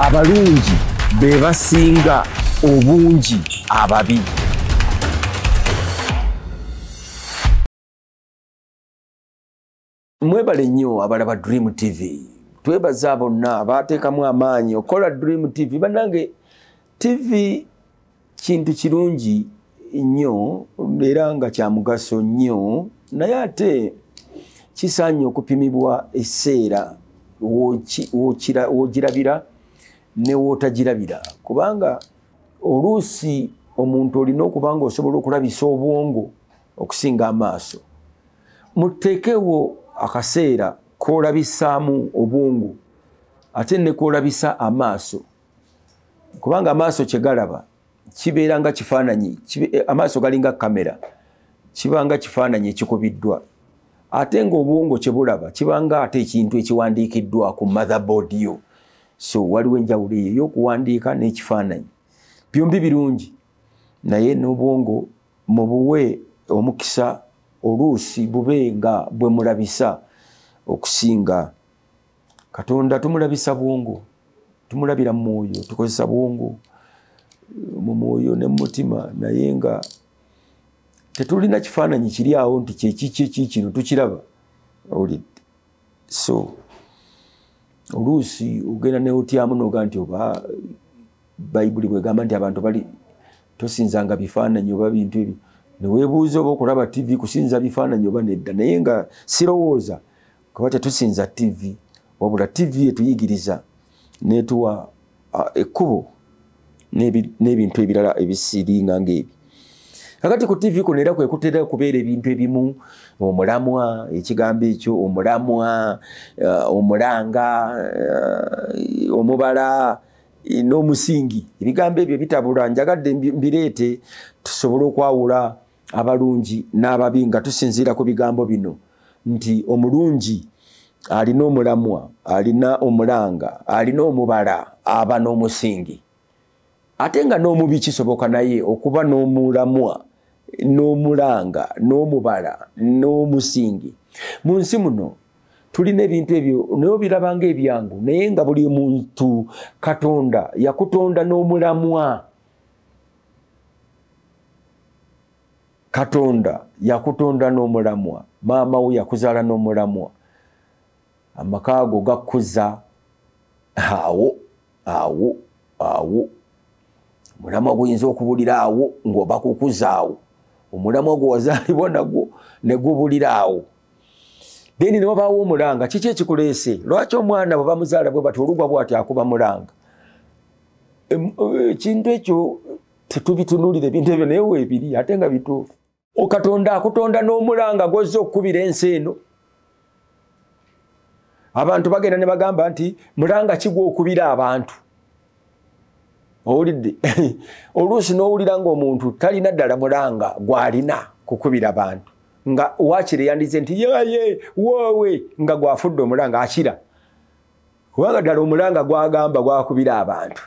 abalungi be basinga obungi ababi. Mwebale nnyo abalaba Dream TV. Twebaza bonna abateekamu amaanyi okola Dream TV. Bannange TV kintu kirungi nnyo era nga kya mugaso nnyo, naye ate kisaanye okupimibwa esseera wogirabira ne wootagirabira, kubanga oluusi omuntu olina okuba nga osobola okulabisa obwongo okusinga amaaso. Muteekewo akaseera koolabisaamu obwongo ate ne koolabisa amaaso, kubanga amaaso kye galaba kibeera nga kifaananyi, amaaso galinga kamera, kiba nga kifaananyi ekikubiddwa, ate ng'obwongo kye bulaba kiba nga ate ekintu ekiwandiikiddwa ku motherboard yo. So waliwo enjawulo eyo ey'okuwandiika n'ekifaananyi. Byombi birungi, naye n'obwongo mubuwe omukisa oluusi bube nga bwe mulabisa okusinga Katonda. Tumulabisa bwongo, tumulabira mu mwoyo, tukozesa bwongo mu mwoyo ne mu mutima, naye nga tetulina kifaananyi kiri awo nti kyekiki kino tukiraba. So oluusi ogenda neotyamu n'oga nti oba Bayibuli bwegamba nti abantu bali tosinzanga bifaananyi oba bintu ebyo, neweebuuza oba okulaba TV kusinza bifaananyi oba nedda. Naye nga sirowooza kuba tetusinza TV, wabula TV etuyigiriza netuwa ekkubo n'ebintu ebirala ebisiringa ng'ebi. Kakati ku TV kuno era kwe kutera okubeera ebintu ebimu, omulamwa, ekigambo ekyo omulamwa, omulanga, omubala n'omusingi. Ebigambo ebyo bitabula, njagadde mbireete tusobole okwawula abalungi n'ababi nga tusinziira ku bigambo bino, nti omulungi alina omulamwa, alina omulanga, alina omubala, aba n'omusingi. Ate nga n'omubi kisoboka naye okuba n'omulamwa, n'omulanga, n'omubala, n'omusingi. Mu nsi muno tulina ebintu ebyo naye obiraba ng'ebyangu, naye nga buli muntu Katonda yakutonda n'omulamwa. Katonda yakutonda n'omulamwa. Maama wo yakuzaala n'omulamwa. Amaka go gakkuza awo. Omulamwa guyinza okubulira awo ng'oba kukuza awo. Omulamwa gwe wazaalibwa nagwo ne gubulira awo. Then ne wabaawo omulanga. Kiki ekikuleese? Lwaki omwana bwe bamuzaala bwe bati olugwa bw'ati akuba mulanga? Ekintu ekyo tetubitunuulira ebintu ebyo naye weebiri ate nga bituufu. Katonda akutonda n'omulanga gw'ozza okkubira ensi eno. Abantu bagenda ne bagamba nti mulanga ki gw'okubira abantu? Owulidde? Oluusi n'owulira ng'omuntu talina ddala mulanga gw'alina kukubira abantu, nga waakiri yandize nti yeye woowe nga gwafudde omulanga akira, kubanga ddala omulanga gwagamba gwakubira abantu.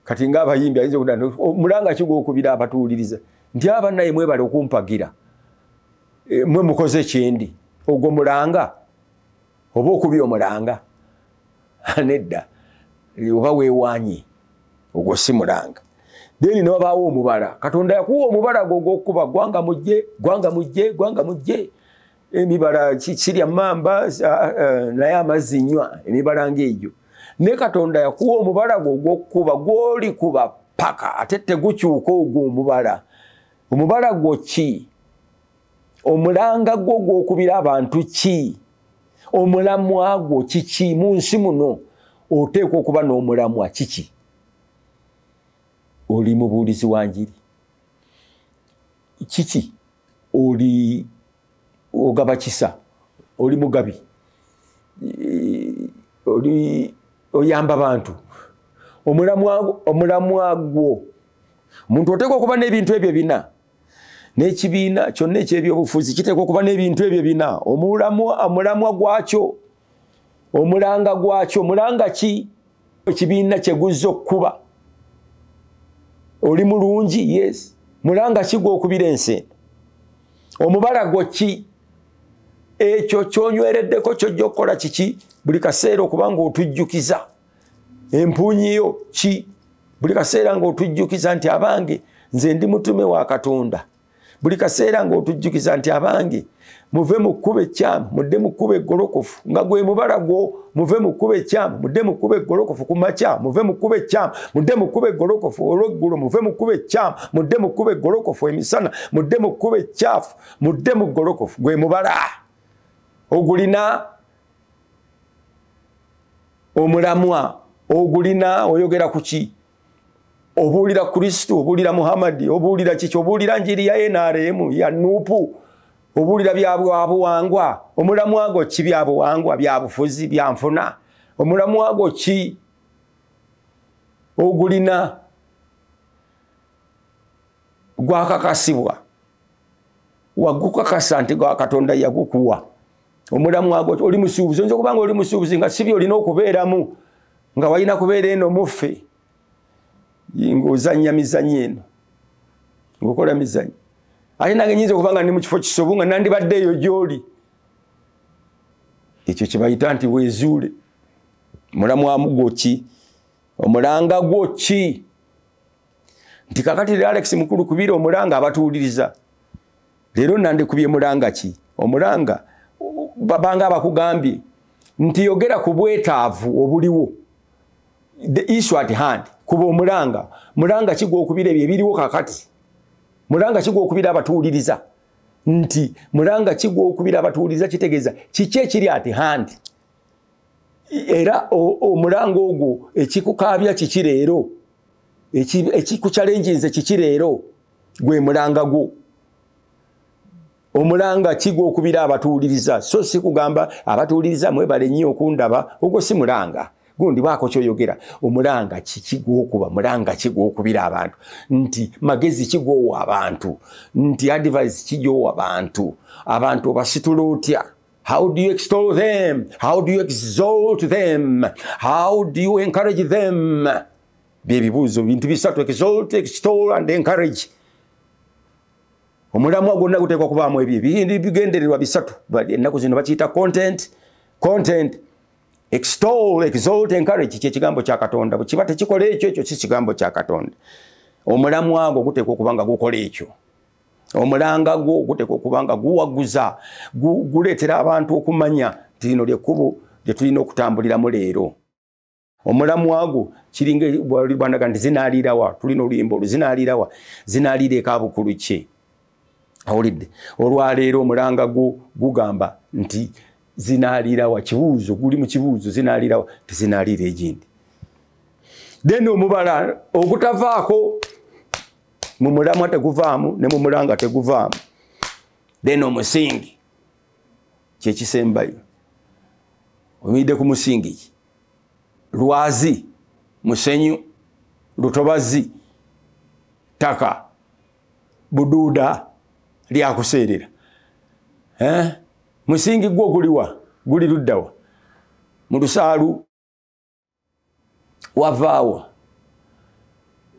Kati ng'abayimbi ayinza okudda omulanga ki gw'okubira abatuwuliriza nti abannaye mwebale okumpagira, mwe mukoze kyendi, ogwo mulanga oba okubye omulanga? Nedda, oba weewaanye, ogwo si mulanga. Then ne wabaawo omubala. Katonda yakuwa omubala gwo ogw'okuba gwanga mujje. Emibala kirya mamba naye amazzi nywa, emibala ng'egyo. Ne Katonda yakuwa omubala gwo ogw'okuba gw'oli kuba paka ate tegukyuka ogwo omubala. Omubala gwo ki? Omulanga gwo gw'okubira abantu ki? Omulamwa gwo kiki? Mu nsi muno oteekwa okuba n'omulamwa kiki? Oli mubuulizi wa njiri? Kiki? Oli ogaba kisa? Oli mugabi? Oli oyamba bantu? Omulamwa gwo. Omuntu oteekwa okuba n'ebintu ebyo bina. N'ekibiina kyonna eky'ebyobufuzi kiteekwa okuba n'ebintu ebyo bina. Omulamwa gwakyo, omulanga gwakyo. Mulanga ki? Ekibiina kye guzza okkuba. Oli mulungi? Yes. Mulanga ki gw'okubira ensi? Omubala gwo ki? Ekyo ky'onywereddeko ky'ojja okukola kiki? Buli kaseera okuba ng'otujjukiza empunyiyo ki buli kaseera ng'otujjukiza nti abange nze ndi mutume wa Katonda buli kaseera ng'otujjukiza nti abange muve mu kkubo ekyamu mudde mu kkubo eggolokofu nga gwe mubala gwo muve mu kkubo ekyamu mudde mu kkubo eggolokofu ku makya muve mu kkubo ekyamu mudde mu kkubo eggolokofu olw'eggulo muve mu kkubo ekyamu mudde mu kkubo eggolokofu emisana mudde mu kkubo ekyafu mudde mu ggolokofu gwe mubala ogulina omulamwa ogulina oyogera ku ki obuulira Kristo obuulira Muhammadi obuulira kiki obuulira njiri ya NRM ya Nuupu obuulira byabuwangwa omulamwa gwo ki byabuwangwa byabufuzi byanfuna omulamwa gwo ki ogulina gwakakasibwa wagukakasa nti gwa Katonda yagukuwa omulamwa gwo oli musuubuzi nzo kubanga oli musuubuzi nga sibi olina okubeeramu nga walina kubeera eno muffe ng'ozannya mizannyo eno ng'okola mizannyo ate nange nyinza okuba nga ndi mu kifo kisobu nga nandibaddeeyo gy'oli ekyo kye bayita nti weezuule mulamwamu gwo ki omulanga gwo ki nti kakati Alex mukulu kubira omulanga abatuuliriza leero nandikubye mulanga ki omulanga babanga abakugambye nti yogera ku bwetaavu obuliwo the issue at hand kuba mulanga kigwa okubira ebyo ebiriwo kakati mulanga kigwa okubira abatuuliriza nti mulanga kigwa okubira abatuuliriza kitegeeza kiki ekiri at hand era omulanga ogwo ekikukaabya kiki leero ekikuchallenginze kiki leero gwe mulanga gwo omulanga kigwa okubira abatuuliriza so si kugamba abatuuliriza mwebale nnyo okundaba ogwo si mulanga gundi baako kyoyogera omulanga kikigwa okuba mulanga kigwa okubira abantu nti magezi kigwa abantu nti advice kigwa abantu basitula otya how do you extol them how do you exalt them how do you encourage them byebibuuzo bintu bisatu exalt extol and encourage omulamwa gwonna guteekwa kubaamu ebyo bigendererwa bisatu ennaku zino bakiyita content extol exalt encourage kyekigambo kya Katonda bwe kiba tekikola ekyo si kigambo kya Katonda omulamwa gwo guteekwa okuba nga gukola ekyo omulanga gwo guteekwa okuba nga guwaguza guleetera abantu okumanya nti lino lyekkubo lye tulina okutambuliramu leero omulamwa gwo kiringa bwanaga nti zinaaliirawa tulina oluyimba oluzinaalirawa zinaaliira ekabukulu kye awulidde olwaleero omulanga gugamba nti zinaalirawa kibuuzo guli mu kibuuzo zinaalirawa tezinaalira egindi then omubala ogutavaako mu mulamwa teguvaamu ne mu mulanga teguvaamu then omusingi kyekisembayo omuyidde ku musingi lwazi musenyu lutobazi ttaka buduuda lyakuseerera musingi gwo guliwa guli luddawa mu lusaalu wavaawa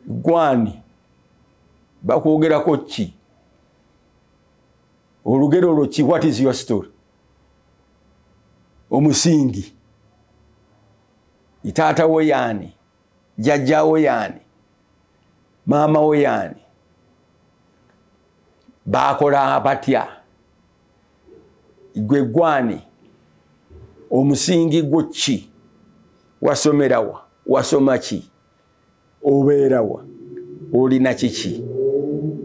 gwani bakwogerako ki olugero olwo ki what is your story omusingi itaata wo yaani jjajja wo yaani maama wo yaani bakola batya gwe gwani omusingi gwo ki wasomerawa wasoma ki obeerawa olina kiki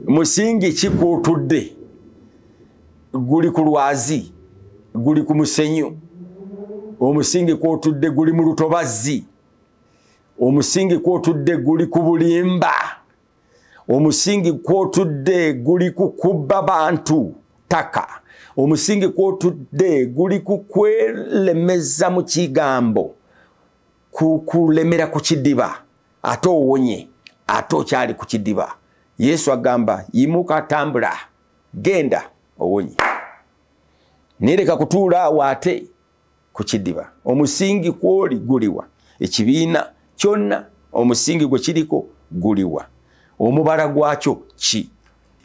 musingi kikuutudde guli ku lwazi guli ku musenyu omusingi kwotudde guli mu lutobazi omusingi kwotudde guli ku bulimba omusingi kwotudde guli ku kubba bantu ttaka omusingi kwotudde guli ku kwelemeza mu kigambo kulemera ku kidiba ate owonye ate okyali ku kidiba Yesu agamba yimuka tambula genda owonye nereka kutuula awo ate ku kidiba omusingi kwoli guliwa ekibiina kyonna omusingi gwe kiriko guliwa omubala gwakyo ki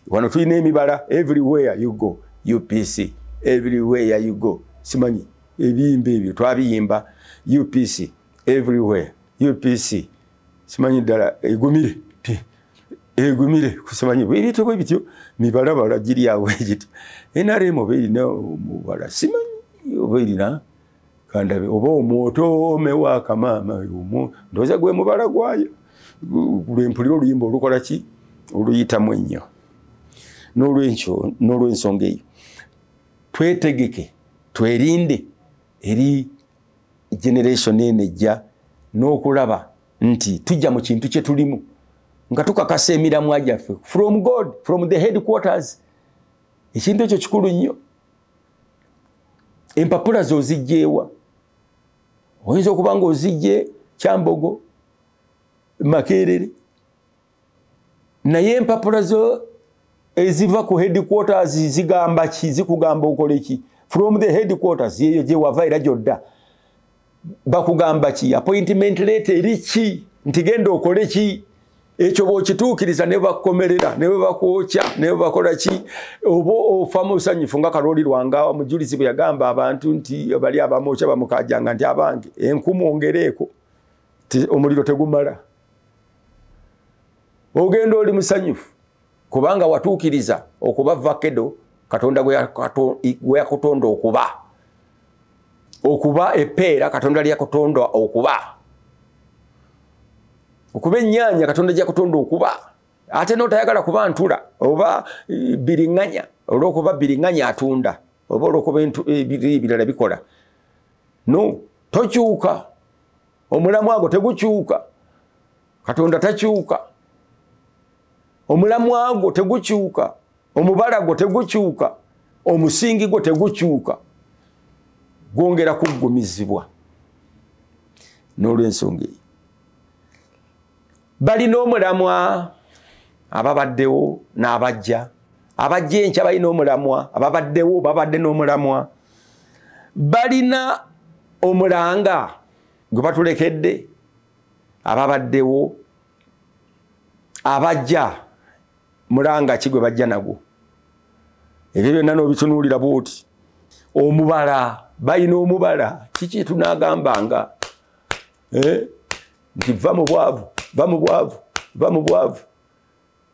wano tulina emibala everywhere you go UPC everywhere you go simanyi ebiyimba ebyo twabiyimba UPC everywhere UPC simanyi ddala egumire kusimanyi ebintu bwe bityo mibalabala giri awo egiti NRM oba erina omubala simanyi oba erina kandabe oba omwotome wakamaama ndowooza gwe mubala gwayo lwempulira oluyimba olukola ki oluyitamu ennyo n'olwensonga eyo twetegeke twerinde eri generation eno ejja n'okulaba nti tujja mu kintu kye tulimu nga tukakasa emiramwa gyaffe from God, from the headquarters. Ekintu ekyo kikulu nnyo. Empapula zo zijjeewa. Oyinza okuba nga ozijje Kyambogo, Makerere. Naye empapula zo eziva ku headquarters zigamba ki, zikugamba okole ki? From the headquarters yeyo gye wava era gyodda. Bakugamba ki? Appointment letter eri ki? Nti genda okole ki? Ekyo bw'okituukiriza ne bakukomerera ne bakwokya ne bakola ki oba ofa musanyufu nga Kaloli Lwanga omujulizi bwe yagamba abantu nti bali abamokya bamukajjanga nti abange enkumu ongereeko omuliro tegumala. Ogenda oli musanyufu kubanga watuukiriza okuba vakedo Katonda gwe yakutonda okuba epeera Katonda lyakutonda okuba ennyaanya Katonda gyakutonda okuba ate n'otayagala kuba ntula oba biriŋŋanya olw'okuba biriŋŋanya atunda oba olw'okuba ebirala bikola no tokyuka omulamu gwo tegukyuka Katonda takyuka omulamu gwo tegukyuka omubala gwo tegukyuka omusingi gwo tegukyuka gwongera kuggumizibwa n'olw'ensonga eyo balina omulamwa ababaddewo n'abajja enkya balina omulamwa ababaddewo babadde n'omulamwa balina omulanga gwe batulekedde ababaddewo abajja mulanga ki gwe bajja nagwo ebyo byonna n'obitunuulira bw'oti omubala balina omubala kiki tunaagambanga nti va mu bwavu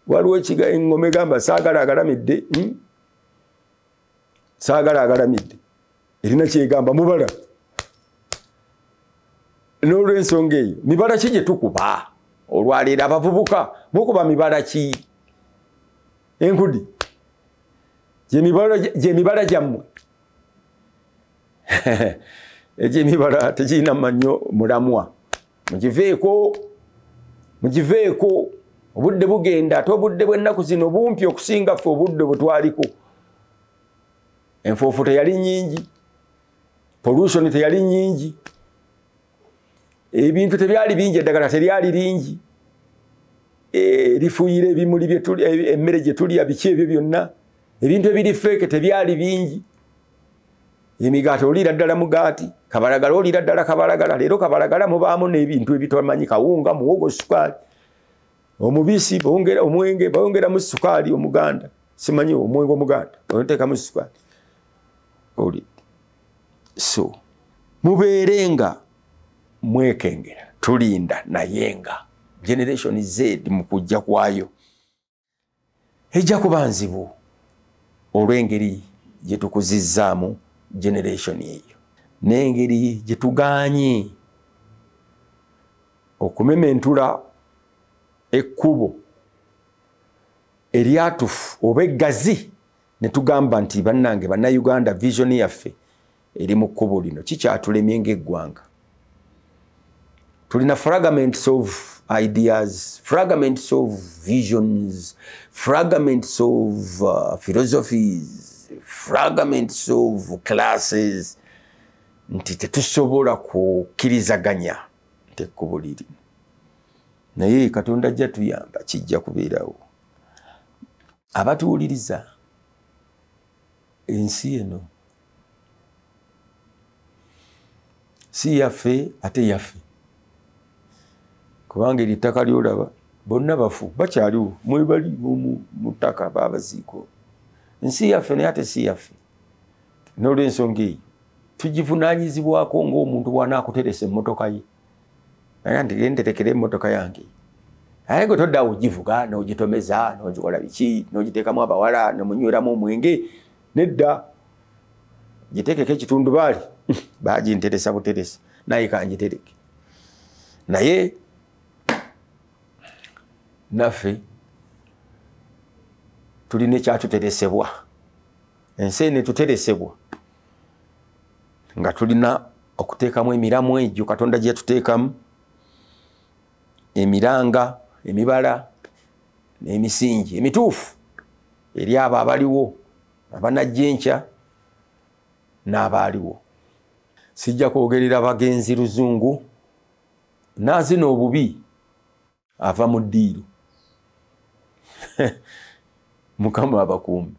waliwo engoma egamba saagala agalamidde erina kyegamba mubala n'olw'ensonga eyo mibala ki gye tukuba olwaleero abavubuka mukuba mibala ki enkudi gye mibala gyammwe egy'emibala tegirina mannyo mulamwa mugiveeko obudde bugenda ate obudde bw'ennaku zino bumpi okusinga ffe obudde bwe twaliko enfuufu teyali nnyingi pollution teyali nnyingi ebintu tebyali bingi eddagala teryali lingi lifuuyira ebimuli emmere gye tulya biki ebyo byonna ebintu ebiri feeke tebyali bingi emigaati oliira ddala mugaati kabalagala oliira ddala kabalagala leero kabalagala mubaamu n'ebintu ebitamanyi kawunga muwogo sukaali omubisi omwenge bawongeramu sukaali omuganda simanyi omwenge omuganda oteekamu sukaali oli so mubeerenga mwekengera tulinda naye nga generation Z mu kujja kwayo ejja kuba nzibu olw'engeri gye tukuzizzaamu generation eyo n'engeri gye tugaanye okumementula ekkubo eryatufu oba eggazi ne tugamba nti bannange bannayuganda vision yaffe eri mu kkubo lino kikyatulemye ng'eggwanga tulina fragments of ideas, fragments of visions, fragments of philosophies, fragments of classes nti tetusobola kukkirizaganya nti ekkubo liri naye Katonda ajja tuyamba kijja kubeerawo abatuwuliriza ensi eno si yaffe ate yaffe kubanga eri ttaka lyolaba bonna bafu bakyaliwo mwebali mu ttaka baabaziiko ensi yaffe naye ate si yaffe n'olw'ensonga eyo tugivunaanyizibwako ng'omuntu bw'anaakuteresa emmotoka ye naye ntigenderekere emmotoka yange aye gwe todda ogivuga n'ogitomeza n'ogikola biki n'ogiteekamu abawala n'omunyweramu omwenge nedda giteekeko ekitundubaali baginteresa buteresi naye kangitereke naye naffe tulina ekyatuteresebwa ensi eno etuteresebwa nga tulina okuteekamu emiramu egyo Katonda gye yatuteekamu emiranga emibala n'emisingi emituufu eri abo abaliwo abanajja enkya n'abaaliwo. Sijja kwogerera bagenzi luzungu naazina obubi ava mu ddiiro Mukama abakuume.